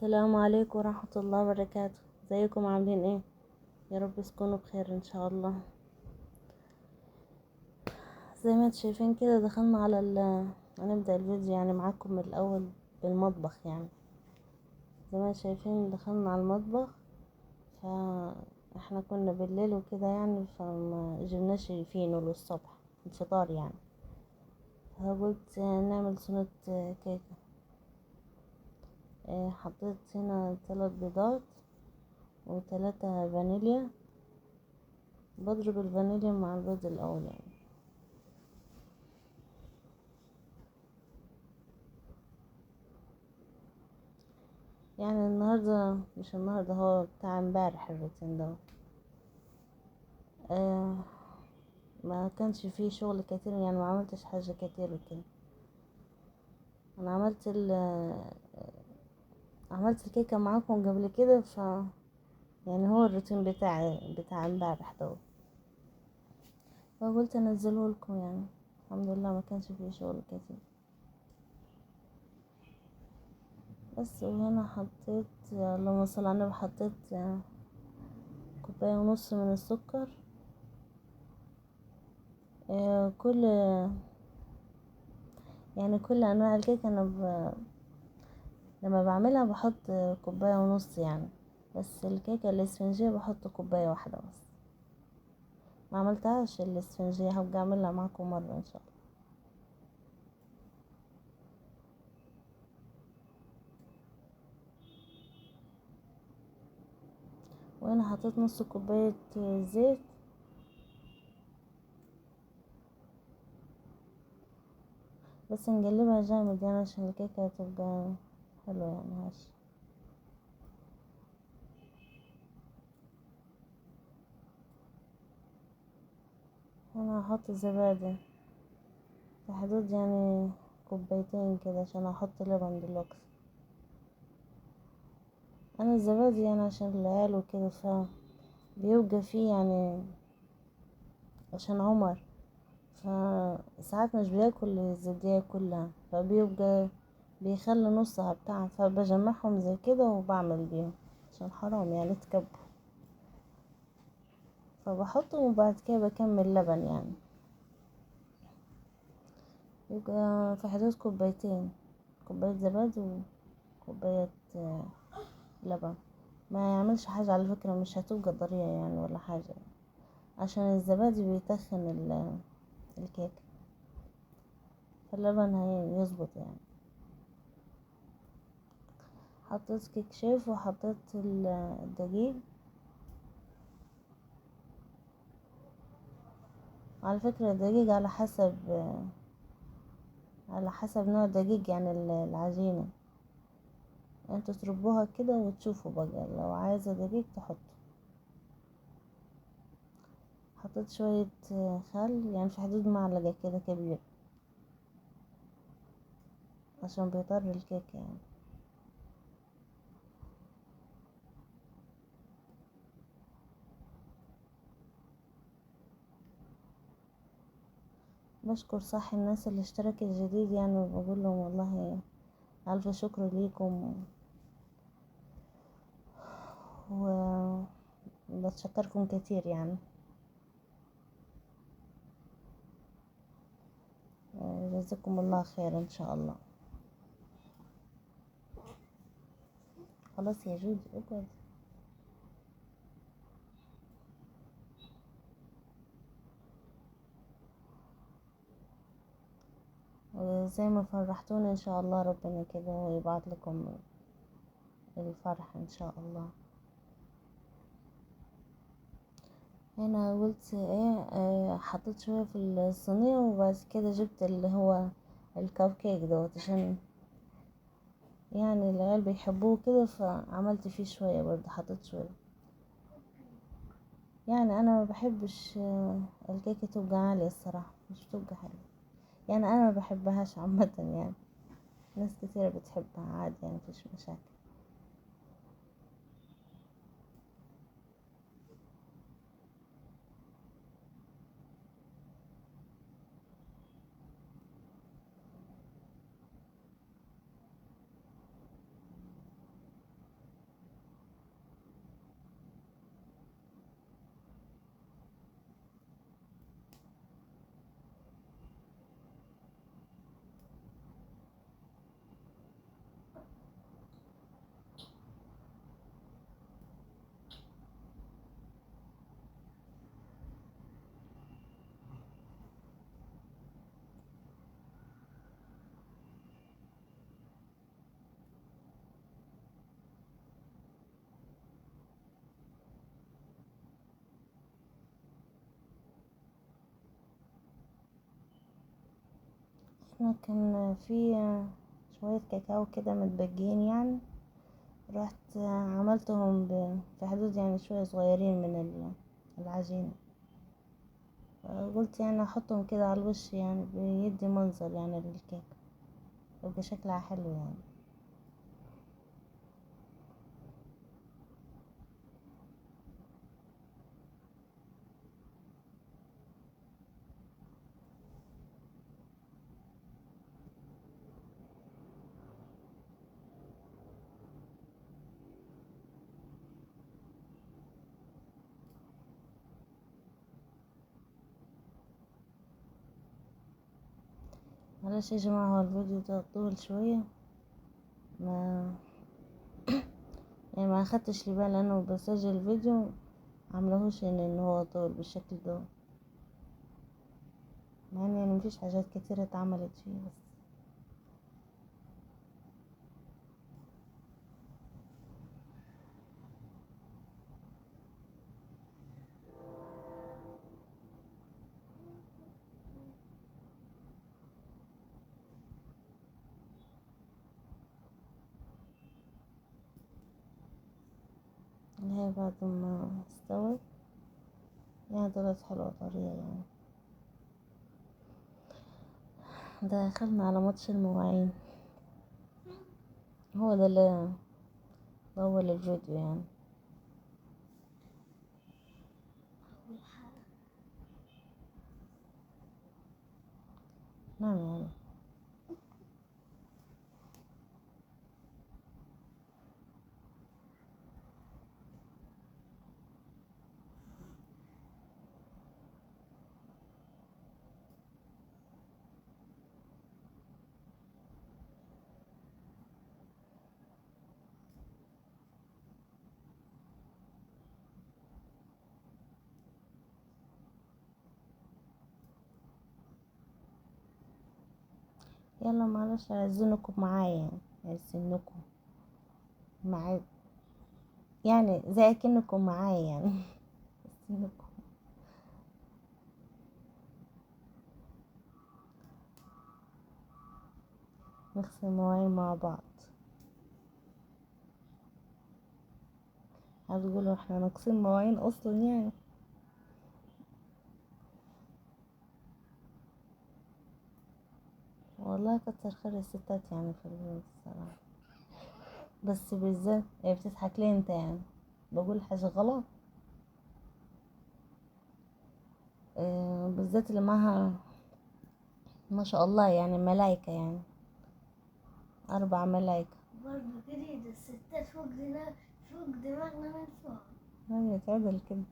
السلام عليكم ورحمة الله وبركاته. ازيكم عاملين ايه؟ يا رب تكونوا بخير ان شاء الله. زي ما انتم شايفين كده دخلنا على هنبدأ الفيديو يعني معاكم من الاول بالمطبخ يعني. زي ما انتم شايفين دخلنا على المطبخ، فاحنا كنا بالليل وكده يعني فما جبناش فينو للصبح الفطار يعني. فقلت نعمل صينية كيكة. حطيت هنا 3 بيضات و3 فانيليا. بضرب الفانيليا مع البيض الاول يعني النهاردة مش النهاردة، هو بتاع امبارح الروتين ده. آه ما كانش فيه شغل كتير يعني، ما عملتش حاجة كتير وكده. انا عملت الكيكة معاكم قبل كده، يعني هو الروتين بتاعي بتاع امبارح ده، فقلت انزله لكم يعني. الحمد لله ما كانش فيه شغل كتير. بس وهنا حطيت، اللهم صل على النبي، حطيت كوباية ونص من السكر. كل يعني كل انواع الكيكة انا لما بعملها بحط كوباية ونص يعني، بس الكيكة الاسفنجية بحط كوباية واحدة بس. ما عملتهاش الاسفنجية، هبقى اعملها معاكم مرة ان شاء الله. وانا حطيت نص كوباية زيت. بس نقلبها جامد يعني عشان الكيكة تبقى حلوة يعني هش. انا هحط زبادي في حدود يعني كوبايتين كده، عشان احط لبن دلوقتي. انا الزبادي يعني عشان العيال وكده، بيبقى فيه يعني عشان عمر، فساعات مش بياكل الزبدية كلها، فبيبقى بيخلي نصها بتاع، فبجمعهم زي كده وبعمل بيهم عشان حرام يعني تكبوا. فبحطهم وبعد كده بكمل لبن يعني، يبقى في حدود كوبايتين، كوباية زبادي وكوباية لبن. ما يعملش حاجة على فكرة، مش هتبقى ضرية يعني ولا حاجة، عشان الزبادي بيتخن الكيك، فاللبن هيظبط يعني. حطيت كيك شيف وحطيت الدقيق. على فكرة الدقيق على حسب نوع الدقيق يعني العجينة. انتوا تربوها كده وتشوفوا بقى، لو عايزة دقيق تحط. حطيت شوية خل يعني في حدود معلقة كده كبير، عشان بيطر الكيك يعني. بشكر صح الناس اللي اشتركت جديد يعني، وبقول لهم والله ألف شكر ليكم، وبتشكركم كتير يعني. جزاكم الله خير ان شاء الله. خلاص يا جود اقعد. وزي ما فرحتوني ان شاء الله ربنا كده ويبعت لكم الفرح ان شاء الله. هنا قلت ايه، حطيت شوية في الصينية، وبعد كده جبت اللي هو الكب كيك دوت، عشان يعني العيال بيحبوه كده، فعملت فيه شوية برضه، حطيت شوية. يعني انا ما بحبش الكيكة تبقى عالية الصراحة، مش بتبقى حلوة يعني. انا ما بحبهاش عامة يعني، ناس كتير بتحبها عادي يعني، مفيش مشاكل. كان في شوية كاكاو كده متبجين يعني، رحت عملتهم في حدود يعني شوية صغيرين من العجينة. قلت يعني احطهم كده على الوش، يعني بيدي منظر يعني للكيك، يبقى شكلها حلو يعني. معلش يا جماعة، هو الفيديو ده طول شوية، ما يعني ما اخدتش لي بالي لانه بسجل الفيديو، عملهوش ان هو طول بالشكل ده، مع ان يعني مفيش حاجات كتيرة اتعملت فيه. بس اللي هي بعد ما استوت يعني طلعت حلوة طرية يعني. دخلنا على ماتش المواعين، هو ده اللي طول الفيديو يعني. نعم يعني. يلا معلش، عايزينكم معايا يعني، عايزينكم معايا يعني، زي كأنكم معايا يعني. عايزينكم نغسل المواعين مع بعض. هتقولوا احنا ناقصين مواعين اصلا يعني؟ والله كتر خير الستات يعني في البيت الصراحة، بس بالذات هي بتضحك ليه انت يعني؟ بقول حاجة غلط؟ بالذات اللي معاها ما شاء الله يعني ملايكة يعني، 4 ملايكة. برضه جديد الستات فوق دماغنا من فوق. هي تعدل كده.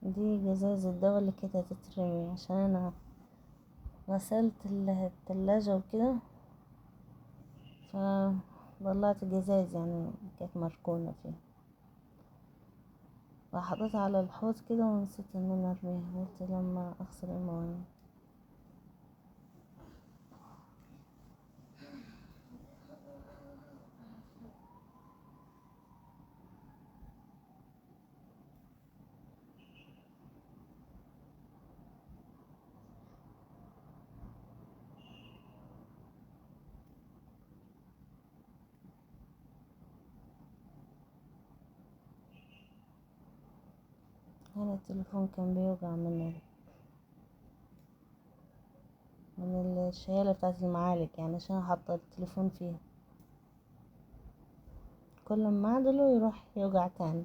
دي جزاز الدواء اللي كانت هتترمي، عشان انا غسلت التلاجة وكده، فطلعت الجزاز يعني كانت مركونة فيه، وحطيتها على الحوض كده ونسيت ان انا ارميها، قلت لما اغسل المواعين. هنا التليفون كان بيوجع من الشيالة بتاعت المعالج يعني، عشان حاطة التليفون فيها، كل ما اعدله يروح يوجع تاني.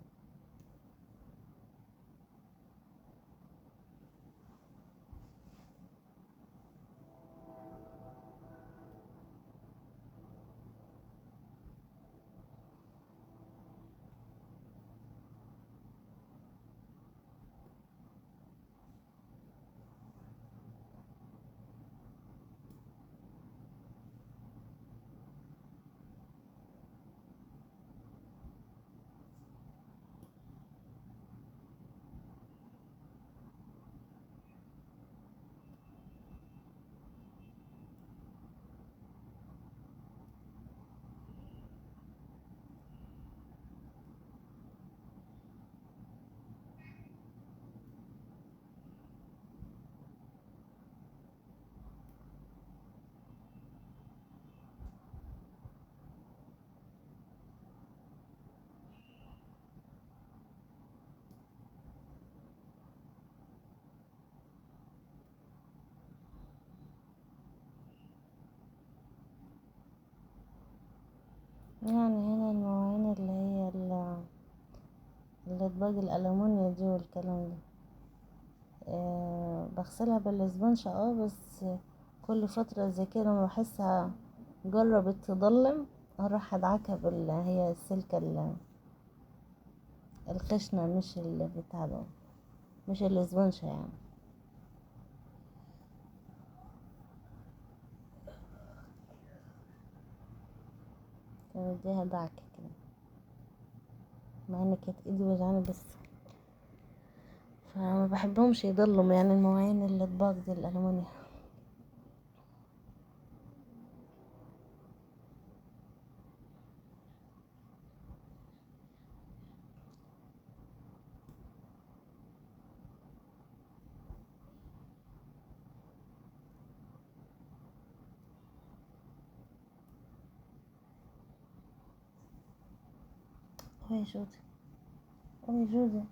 يعني هنا المواعين اللي هي الأطباق الألمونيا دي والكلام ده، بغسلها بالاسبونشة بس كل فترة زي كده لما بحسها جربت تضلم اروح ادعكها هي السلكة الخشنة، مش اللي بتاع ده، مش الاسبونشة يعني. بديها دعكة كده، مع ان كانت ايدي وجعاني، بس فما بحبهمش يضلم يعني المواعين الاطباق دي الالمونيا. قومي يا جودي، قومي يا جودي.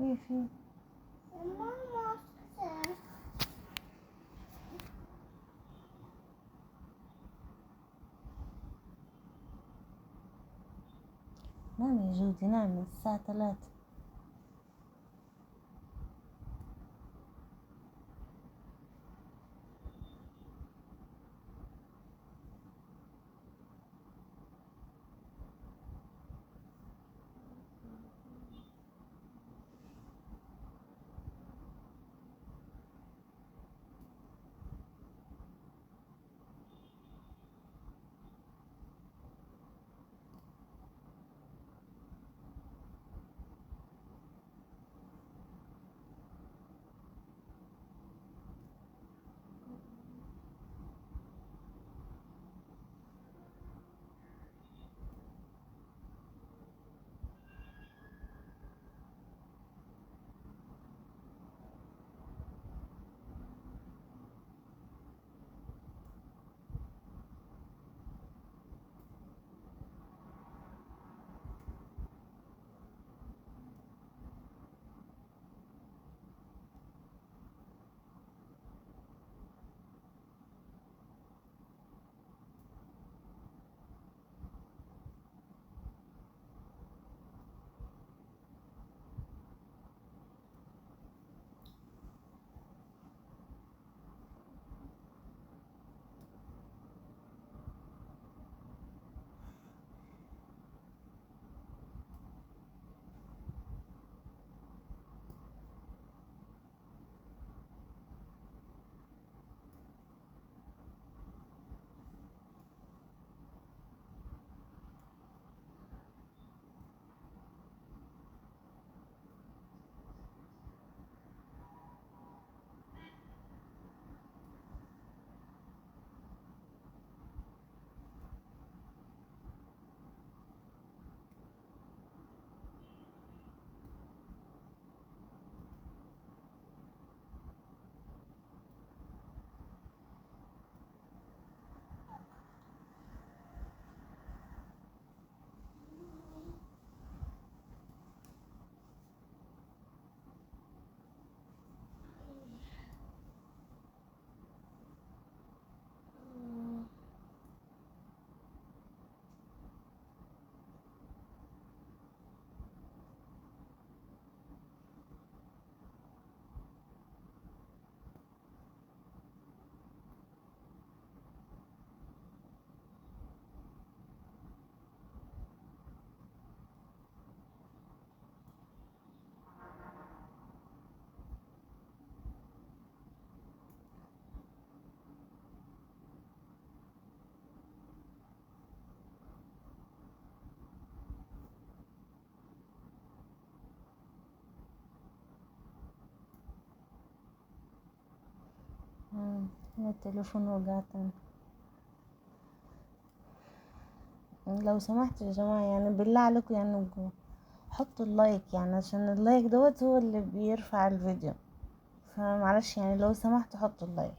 ايه في ماما نعم يا جودي، نعم الساعة 3. من التليفون وجع تاني. لو سمحتوا يا جماعة يعني بالله عليكم يعني حطوا اللايك، يعني عشان اللايك دوت هو اللي بيرفع الفيديو، فمعلش يعني لو سمحتوا حطوا اللايك،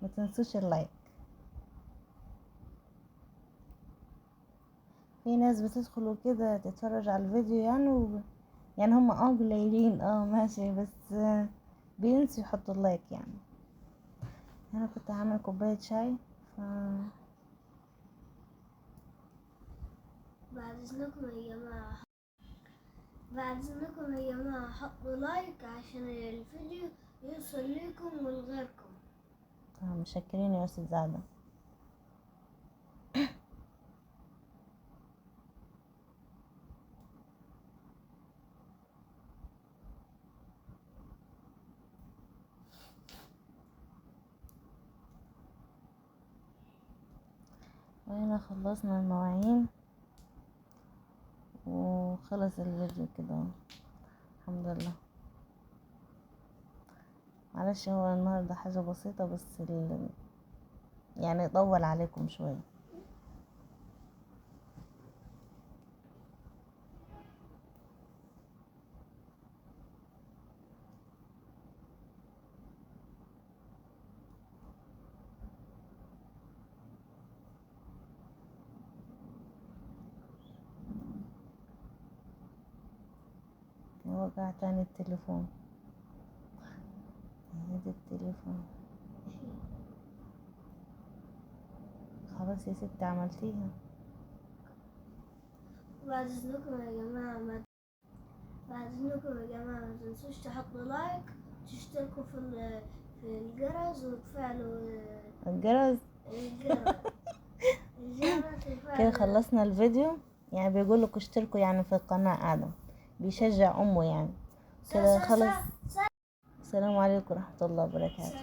ما تنسوش اللايك. في ناس بتدخل وكده تتفرج على الفيديو يعني يعني هم قليلين ماشي، بس بينسوا يحطوا اللايك يعني. انا كنت عامل كوباية شاي بعد اذنكم يا جماعة، بعد اذنكم يا جماعة حطوا لايك عشان الفيديو يوصل لكم من غيركم. مشكرين يا استاذ زعده. وهنا خلصنا المواعين وخلص الفيديو كده الحمد لله. معلش هو النهارده حاجة بسيطة بس يعني طول عليكم شوية. وقع تاني التليفون، هذا التليفون. خلاص يا ستي عملتيها. بعد اذنكم يا جماعة ما تنسوش تحطوا لايك، تشتركوا في الجرس وتفعلوا الجرس. الجرس كده وتفعلوا. خلصنا الفيديو، يعني بيقول لكم اشتركوا يعني في القناة آدم، بيشجع أمه يعني. كده خلص. السلام عليكم ورحمة الله وبركاته.